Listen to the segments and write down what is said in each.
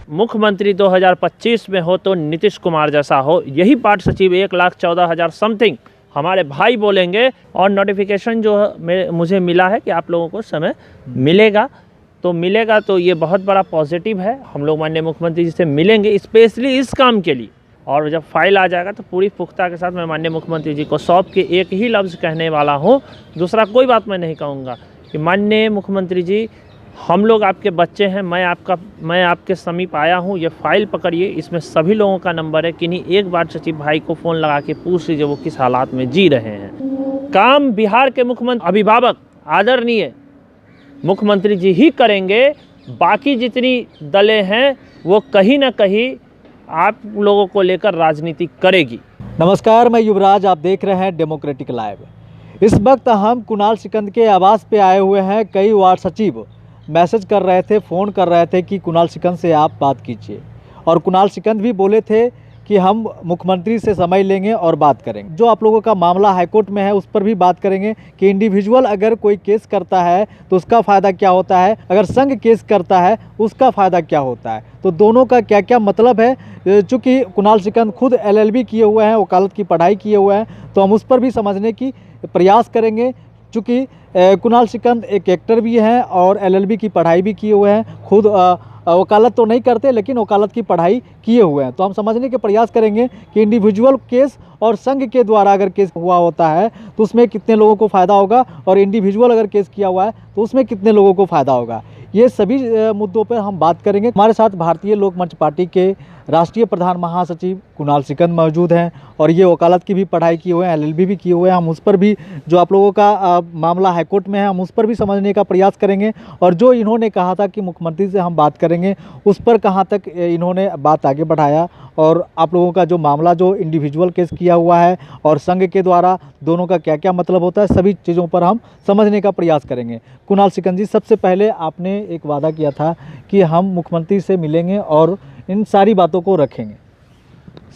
मुख्यमंत्री 2025 में हो तो नीतीश कुमार जैसा हो, यही वार्ड सचिव 1,14,000 समथिंग हमारे भाई बोलेंगे। और नोटिफिकेशन जो मुझे मिला है कि आप लोगों को समय मिलेगा तो ये बहुत बड़ा पॉजिटिव है। हम लोग माननीय मुख्यमंत्री जी से मिलेंगे स्पेशली इस काम के लिए, और जब फाइल आ जाएगा तो पूरी पुख्ता के साथ मैं माननीय मुख्यमंत्री जी को सौंप के एक ही लफ्ज़ कहने वाला हूँ, दूसरा कोई बात मैं नहीं कहूँगा कि माननीय मुख्यमंत्री जी, हम लोग आपके बच्चे हैं, मैं आपके समीप आया हूँ, ये फाइल पकड़िए, इसमें सभी लोगों का नंबर है, किन्हीं एक वार्ड सचिव भाई को फ़ोन लगा के पूछ लीजिए वो किस हालात में जी रहे हैं। काम बिहार के मुख्यमंत्री अभिभावक आदरणीय मुख्यमंत्री जी ही करेंगे, बाकी जितनी दलें हैं वो कहीं ना कहीं आप लोगों को लेकर राजनीति करेगी। नमस्कार, मैं युवराज, आप देख रहे हैं डेमोक्रेटिक लाइव। इस वक्त हम कुणाल सिकंद के आवास पे आए हुए हैं। कई वार्ड सचिव मैसेज कर रहे थे, फ़ोन कर रहे थे कि कुणाल सिकंद से आप बात कीजिए, और कुणाल सिकंद भी बोले थे कि हम मुख्यमंत्री से समय लेंगे और बात करेंगे। जो आप लोगों का मामला हाईकोर्ट में है उस पर भी बात करेंगे कि इंडिविजुअल अगर कोई केस करता है तो उसका फ़ायदा क्या होता है, अगर संघ केस करता है उसका फ़ायदा क्या होता है, तो दोनों का क्या क्या मतलब है। चूँकि कुणाल सिकंद खुद LLB किए हुए हैं, वकालत की पढ़ाई किए हुए हैं, तो हम उस पर भी समझने की प्रयास करेंगे। चूँकि कुणाल सिकंद एक एक्टर भी हैं और LLB की पढ़ाई भी किए हुए हैं, खुद वकालत तो नहीं करते लेकिन वकालत की पढ़ाई किए हुए हैं, तो हम समझने के प्रयास करेंगे कि इंडिविजुअल केस और संघ के द्वारा अगर केस हुआ होता है तो उसमें कितने लोगों को फ़ायदा होगा, और इंडिविजुअल अगर केस किया हुआ है तो उसमें कितने लोगों को फ़ायदा होगा। ये सभी मुद्दों पर हम बात करेंगे। हमारे साथ भारतीय लोक मंच पार्टी के राष्ट्रीय प्रधान महासचिव कुणाल सिकंद मौजूद हैं, और ये वकालत की भी पढ़ाई किए हुए हैं, LLB भी किए हुए हैं। हम उस पर भी, जो आप लोगों का मामला हाईकोर्ट में है, हम उस पर भी समझने का प्रयास करेंगे, और जो इन्होंने कहा था कि मुख्यमंत्री से हम बात करेंगे उस पर कहाँ तक इन्होंने बात आगे बढ़ाया, और आप लोगों का जो मामला जो इंडिविजुअल केस किया हुआ है और संघ के द्वारा दोनों का क्या क्या मतलब होता है, सभी चीज़ों पर हम समझने का प्रयास करेंगे। कुणाल सिकंद जी, सबसे पहले आपने एक वादा किया था कि हम मुख्यमंत्री से मिलेंगे और इन सारी बातों को रखेंगे।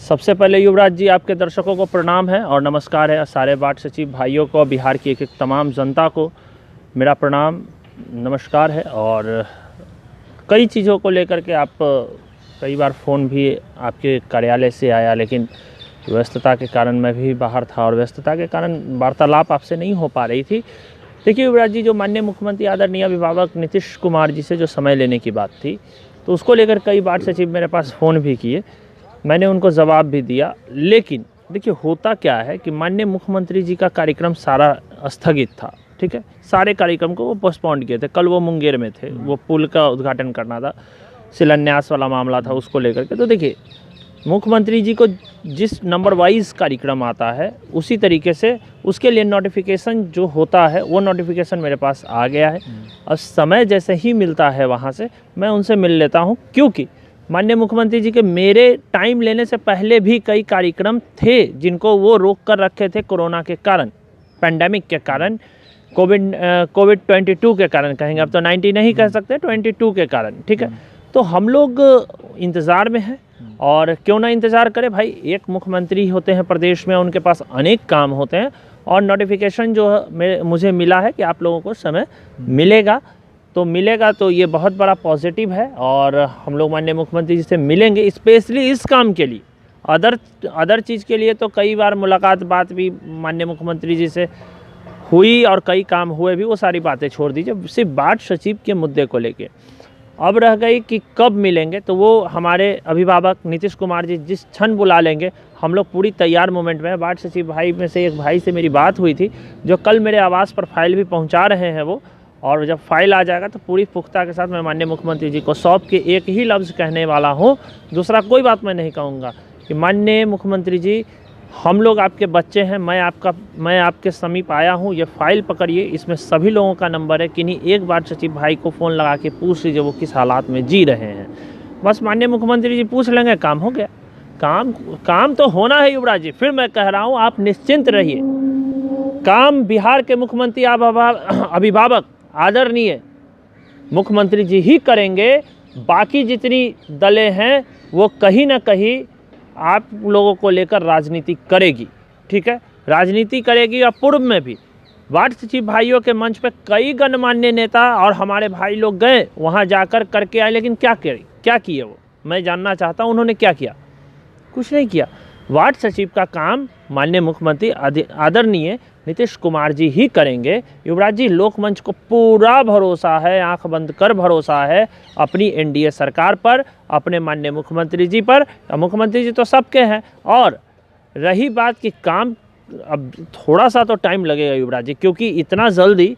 सबसे पहले युवराज जी, आपके दर्शकों को प्रणाम है और नमस्कार है। सारे वार्ड सचिव भाइयों को, बिहार की एक तमाम जनता को मेरा प्रणाम नमस्कार है। और कई चीज़ों को लेकर के आप कई बार फ़ोन भी आपके कार्यालय से आया, लेकिन व्यस्तता के कारण मैं भी बाहर था और व्यस्तता के कारण वार्तालाप आपसे नहीं हो पा रही थी। देखिए युवराज जी, जो माननीय मुख्यमंत्री आदरणीय अभिभावक नीतीश कुमार जी से जो समय लेने की बात थी, तो उसको लेकर कई वार्ड सचिव मेरे पास फ़ोन भी किए, मैंने उनको जवाब भी दिया। लेकिन देखिए होता क्या है कि माननीय मुख्यमंत्री जी का कार्यक्रम सारा स्थगित था, ठीक है, सारे कार्यक्रम को वो पोस्टपोन्ड किए थे। कल वो मुंगेर में थे, वो पुल का उद्घाटन करना था, शिलान्यास वाला मामला था, उसको लेकर के। तो देखिए मुख्यमंत्री जी को जिस नंबर वाइज कार्यक्रम आता है उसी तरीके से उसके लिए नोटिफिकेशन जो होता है वो नोटिफिकेशन मेरे पास आ गया है। और समय जैसे ही मिलता है वहाँ से मैं उनसे मिल लेता हूँ, क्योंकि माननीय मुख्यमंत्री जी के मेरे टाइम लेने से पहले भी कई कार्यक्रम थे जिनको वो रोक कर रखे थे कोरोना के कारण, पैंडेमिक के कारण, कोविड 22 के कारण कहेंगे, अब तो 90 नहीं कह सकते, 22 के कारण, ठीक है। तो हम लोग इंतज़ार में हैं, और क्यों ना इंतज़ार करें भाई, एक मुख्यमंत्री होते हैं प्रदेश में, उनके पास अनेक काम होते हैं, और नोटिफिकेशन जो मुझे मिला है कि आप लोगों को समय मिलेगा तो ये बहुत बड़ा पॉजिटिव है। और हम लोग माननीय मुख्यमंत्री जी से मिलेंगे स्पेशली इस काम के लिए। अदर चीज़ के लिए तो कई बार मुलाकात बात भी माननीय मुख्यमंत्री जी से हुई और कई काम हुए भी, वो सारी बातें छोड़ दीजिए, सिर्फ वार्ड सचिव के मुद्दे को लेके अब रह गई कि कब मिलेंगे। तो वो हमारे अभिभावक नीतीश कुमार जी जिस क्षण बुला लेंगे, हम लोग पूरी तैयार मोमेंट में। वार्ड सचिव भाई में से एक भाई से मेरी बात हुई थी, जो कल मेरे आवास पर फाइल भी पहुंचा रहे हैं वो, और जब फाइल आ जाएगा तो पूरी पुख्ता के साथ मैं माननीय मुख्यमंत्री जी को सौंप के एक ही लफ्ज़ कहने वाला हूँ, दूसरा कोई बात मैं नहीं कहूँगा कि माननीय मुख्यमंत्री जी, हम लोग आपके बच्चे हैं, मैं आपके समीप आया हूँ, ये फाइल पकड़िए, इसमें सभी लोगों का नंबर है, किन्हीं एक वार्ड सचिव भाई को फ़ोन लगा के पूछ लीजिए वो किस हालात में जी रहे हैं। बस माननीय मुख्यमंत्री जी पूछ लेंगे, काम हो गया। काम तो होना है युवराज जी, फिर मैं कह रहा हूँ आप निश्चिंत रहिए। काम बिहार के मुख्यमंत्री अभिभावक आदरणीय मुख्यमंत्री जी ही करेंगे, बाकी जितनी दलें हैं वो कहीं ना कहीं आप लोगों को लेकर राजनीति करेगी, ठीक है, राजनीति करेगी। और पूर्व में भी वार्ड सचिव भाइयों के मंच पे कई गणमान्य नेता और हमारे भाई लोग गए, वहाँ जाकर करके आए, लेकिन क्या किए वो? मैं जानना चाहता हूँ उन्होंने क्या किया। कुछ नहीं किया। वार्ड सचिव का काम माननीय मुख्यमंत्री आदरणीय नीतीश कुमार जी ही करेंगे। युवराज जी, लोकमंच को पूरा भरोसा है, आंख बंद कर भरोसा है अपनी एनडीए सरकार पर, अपने माननीय मुख्यमंत्री जी पर। मुख्यमंत्री जी तो सबके हैं। और रही बात कि काम, अब थोड़ा सा तो टाइम लगेगा युवराज जी, क्योंकि इतना जल्दी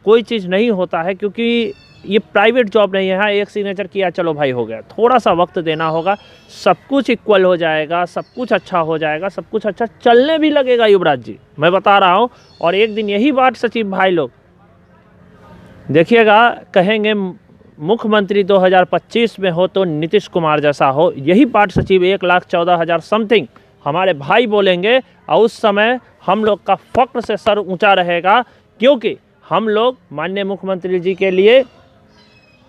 कोई चीज़ नहीं होता है, क्योंकि ये प्राइवेट जॉब नहीं है। हाँ, एक सिग्नेचर किया, चलो भाई हो गया। थोड़ा सा वक्त देना होगा, सब कुछ इक्वल हो जाएगा, सब कुछ अच्छा हो जाएगा, सब कुछ अच्छा चलने भी लगेगा युवराज जी, मैं बता रहा हूँ। और एक दिन यही वार्ड सचिव भाई लोग देखिएगा, कहेंगे मुख्यमंत्री 2025 में हो तो नीतीश कुमार जैसा हो। यही वार्ड सचिव 1,14,000 समथिंग हमारे भाई बोलेंगे, और उस समय हम लोग का फक्र से सर ऊंचा रहेगा, क्योंकि हम लोग माननीय मुख्यमंत्री जी के लिए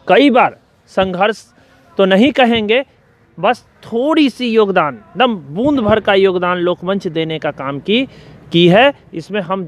कई बार संघर्ष तो नहीं कहेंगे, बस थोड़ी सी योगदान, एकदम बूंद भर का योगदान लोकमंच देने का काम की है। इसमें हम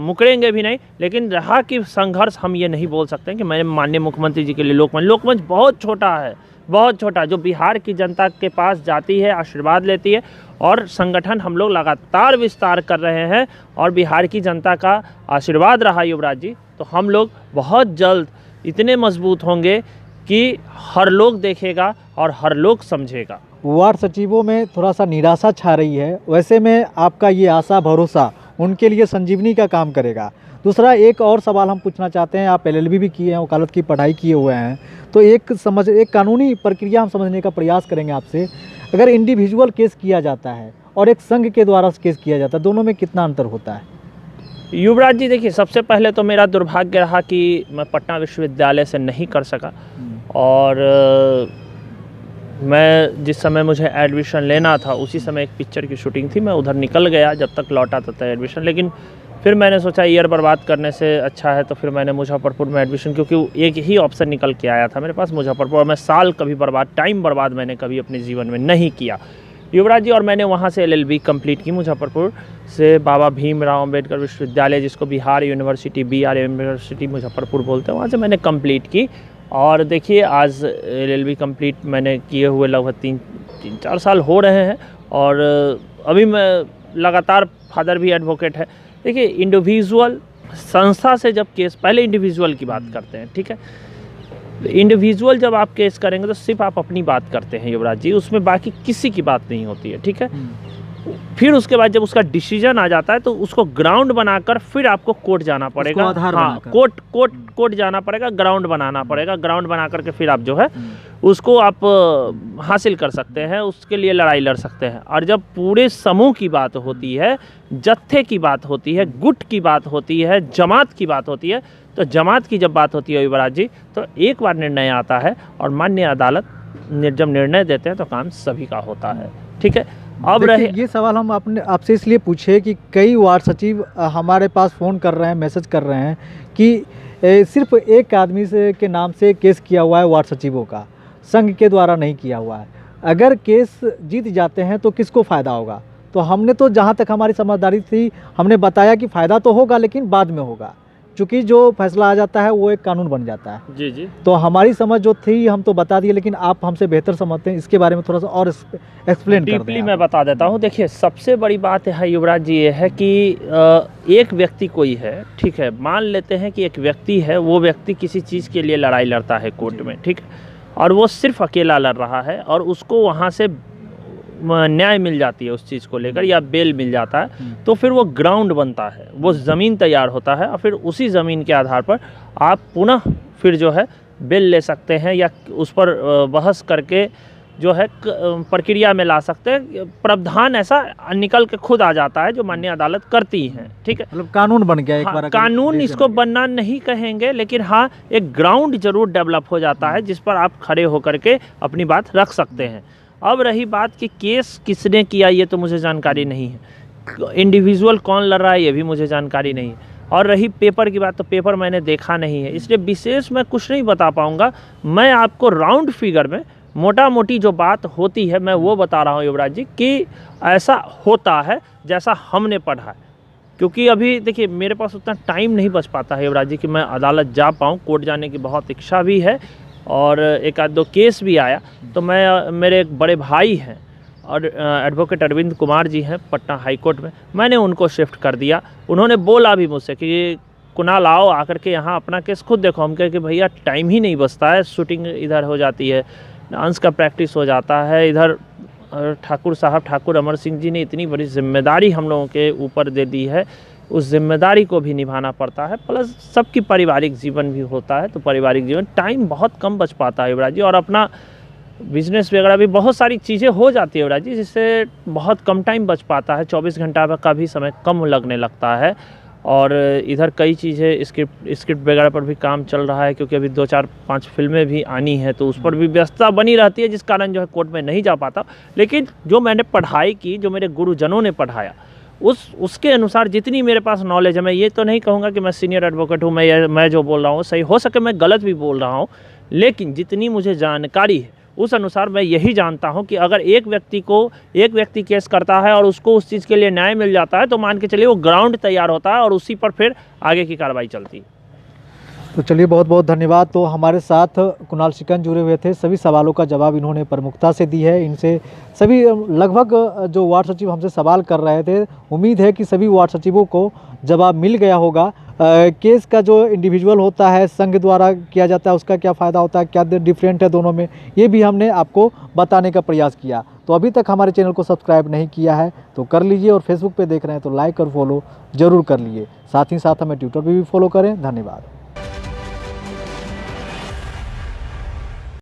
मुकरेंगे भी नहीं। लेकिन रहा कि संघर्ष, हम ये नहीं बोल सकते कि मैं माननीय मुख्यमंत्री जी के लिए लोकमंच बहुत छोटा है, बहुत छोटा, जो बिहार की जनता के पास जाती है, आशीर्वाद लेती है। और संगठन हम लोग लगातार विस्तार कर रहे हैं, और बिहार की जनता का आशीर्वाद रहा युवराज जी, तो हम लोग बहुत जल्द इतने मजबूत होंगे कि हर लोग देखेगा और हर लोग समझेगा। वार्ड सचिवों में थोड़ा सा निराशा छा रही है, वैसे में आपका ये आशा भरोसा उनके लिए संजीवनी का काम करेगा। दूसरा एक और सवाल हम पूछना चाहते हैं, आप एलएलबी भी किए हैं, वकालत की पढ़ाई किए हुए हैं, तो एक कानूनी प्रक्रिया हम समझने का प्रयास करेंगे आपसे। अगर इंडिविजुअल केस किया जाता है और एक संघ के द्वारा केस किया जाता है, दोनों में कितना अंतर होता है? युवराज जी, देखिए, सबसे पहले तो मेरा दुर्भाग्य रहा कि मैं पटना विश्वविद्यालय से नहीं कर सका। और मैं जिस समय मुझे एडमिशन लेना था उसी समय एक पिक्चर की शूटिंग थी, मैं उधर निकल गया, जब तक लौटा तब तक एडमिशन। लेकिन फिर मैंने सोचा ईयर बर्बाद करने से अच्छा है, तो फिर मैंने मुजफ्फरपुर में एडमिशन, क्योंकि एक ही ऑप्शन निकल के आया था मेरे पास, मुजफ्फरपुर। और मैं साल कभी टाइम बर्बाद मैंने कभी अपने जीवन में नहीं किया युवराज जी। और मैंने वहाँ से एलएलबी कंप्लीट की मुजफ्फरपुर से, बाबा भीमराव अंबेडकर विश्वविद्यालय, जिसको Bihar university, BR university Muzaffarpur बोलते हैं, वहाँ से मैंने कंप्लीट की। और देखिए, आज एलएलबी कंप्लीट मैंने किए हुए लगभग 3-4 साल हो रहे हैं। और अभी मैं लगातार, फादर भी एडवोकेट है। देखिए, इंडिविजुअल संस्था से जब केस, पहले इंडिविजुअल की बात करते हैं, ठीक है। इंडिविजुअल जब आप केस करेंगे तो सिर्फ आप अपनी बात करते हैं युवराज जी, उसमें बाकी किसी की बात नहीं होती है, ठीक है। फिर उसके बाद जब उसका डिसीजन आ जाता है तो उसको ग्राउंड बनाकर फिर आपको कोर्ट जाना पड़ेगा। हाँ, कोर्ट जाना पड़ेगा, ग्राउंड बनाना पड़ेगा। ग्राउंड बना करके फिर आप जो है उसको आप हासिल कर सकते हैं, उसके लिए लड़ाई लड़ सकते हैं। और जब पूरे समूह की बात होती है, जत्थे की बात होती है, गुट की बात होती है, जमात की बात होती है, तो जमात की जब बात होती है युवराज जी, तो एक बार निर्णय आता है और माननीय अदालत जब निर्णय देते हैं तो काम सभी का होता है, ठीक है। अब रहे ये सवाल हम आपसे इसलिए पूछे कि कई वार्ड सचिव हमारे पास फ़ोन कर रहे हैं, मैसेज कर रहे हैं कि सिर्फ एक आदमी के नाम से केस किया हुआ है वार्ड सचिवों का, संघ के द्वारा नहीं किया हुआ है। अगर केस जीत जाते हैं तो किसको फ़ायदा होगा? तो हमने तो, जहाँ तक हमारी समझदारी थी, हमने बताया कि फ़ायदा तो होगा लेकिन बाद में होगा, क्योंकि जो फैसला आ जाता है वो एक कानून बन जाता है। जी जी। तो हमारी समझ जो थी हम तो बता दिए, लेकिन आप हमसे बेहतर समझते हैं, इसके बारे में थोड़ा सा और एक्सप्लेन कर दें। डीपली मैं बता देता हूँ। देखिए, सबसे बड़ी बात है युवराज जी ये है कि एक व्यक्ति कोई है, ठीक है, मान लेते हैं कि एक व्यक्ति है, वो व्यक्ति किसी चीज़ के लिए लड़ाई लड़ता है कोर्ट में, ठीक है, और वो सिर्फ अकेला लड़ रहा है और उसको वहाँ से न्याय मिल जाती है उस चीज़ को लेकर, या बेल मिल जाता है, तो फिर वो ग्राउंड बनता है, वो ज़मीन तैयार होता है, और फिर उसी ज़मीन के आधार पर आप पुनः फिर जो है बेल ले सकते हैं, या उस पर बहस करके जो है प्रक्रिया में ला सकते हैं। प्रावधान ऐसा निकल के खुद आ जाता है जो माननीय अदालत करती हैं, ठीक है। मतलब कानून बन गया एक हाँ, बार। कानून इसको बनना नहीं कहेंगे, लेकिन हाँ, एक ग्राउंड जरूर डेवलप हो जाता है जिस पर आप खड़े होकर के अपनी बात रख सकते हैं। अब रही बात कि केस किसने किया, ये तो मुझे जानकारी नहीं है। इंडिविजुअल कौन लड़ रहा है ये भी मुझे जानकारी नहीं है। और रही पेपर की बात, तो पेपर मैंने देखा नहीं है, इसलिए विशेष मैं कुछ नहीं बता पाऊँगा। मैं आपको राउंड फिगर में मोटा मोटी जो बात होती है मैं वो बता रहा हूँ युवराज जी, कि ऐसा होता है जैसा हमने पढ़ा है। क्योंकि अभी देखिए, मेरे पास उतना टाइम नहीं बच पाता है युवराज जी कि मैं अदालत जा पाऊँ। कोर्ट जाने की बहुत इच्छा भी है, और एक आध दो केस भी आया, तो मैं, मेरे एक बड़े भाई हैं और एडवोकेट अरविंद कुमार जी हैं पटना हाई कोर्ट में, मैंने उनको शिफ्ट कर दिया। उन्होंने बोला भी मुझसे कि कुणाल आओ आकर के यहाँ अपना केस खुद देखो। हम कहे कि भैया टाइम ही नहीं बचता है, शूटिंग इधर हो जाती है, डांस का प्रैक्टिस हो जाता है, इधर ठाकुर साहब ठाकुर अमर सिंह जी ने इतनी बड़ी जिम्मेदारी हम लोगों के ऊपर दे दी है, उस जिम्मेदारी को भी निभाना पड़ता है, प्लस सबकी पारिवारिक जीवन भी होता है, तो पारिवारिक जीवन टाइम बहुत कम बच पाता है युवराज जी। और अपना बिजनेस वगैरह भी बहुत सारी चीज़ें हो जाती है युवराज जी, जिससे बहुत कम टाइम बच पाता है, 24 घंटा का भी समय कम लगने लगता है। और इधर कई चीज़ें स्क्रिप्ट वगैरह पर भी काम चल रहा है, क्योंकि अभी 2-4-5 फिल्में भी आनी हैं, तो उस पर भी व्यस्तता बनी रहती है, जिस कारण जो है कोर्ट में नहीं जा पाता। लेकिन जो मैंने पढ़ाई की, जो मेरे गुरुजनों ने पढ़ाया, उसके अनुसार जितनी मेरे पास नॉलेज है, मैं ये तो नहीं कहूँगा कि मैं सीनियर एडवोकेट हूँ, मैं जो बोल रहा हूँ सही, हो सके मैं गलत भी बोल रहा हूँ, लेकिन जितनी मुझे जानकारी है उस अनुसार मैं यही जानता हूं कि अगर एक व्यक्ति केस करता है और उसको उस चीज़ के लिए न्याय मिल जाता है, तो मान के चलिए वो ग्राउंड तैयार होता है और उसी पर फिर आगे की कार्रवाई चलती है। तो चलिए बहुत बहुत धन्यवाद। तो हमारे साथ कुणाल सिकंद जुड़े हुए थे, सभी सवालों का जवाब इन्होंने प्रमुखता से दी है। इनसे सभी लगभग जो वार्ड सचिव हमसे सवाल कर रहे थे, उम्मीद है कि सभी वार्ड सचिवों को जवाब मिल गया होगा। केस का जो इंडिविजुअल होता है, संघ द्वारा किया जाता है, उसका क्या फ़ायदा होता है, क्या डिफरेंट है दोनों में, ये भी हमने आपको बताने का प्रयास किया। तो अभी तक हमारे चैनल को सब्सक्राइब नहीं किया है तो कर लीजिए, और फेसबुक पे देख रहे हैं तो लाइक और फॉलो ज़रूर कर लीजिए। साथ ही साथ हमें ट्विटर पे भी फॉलो करें। धन्यवाद।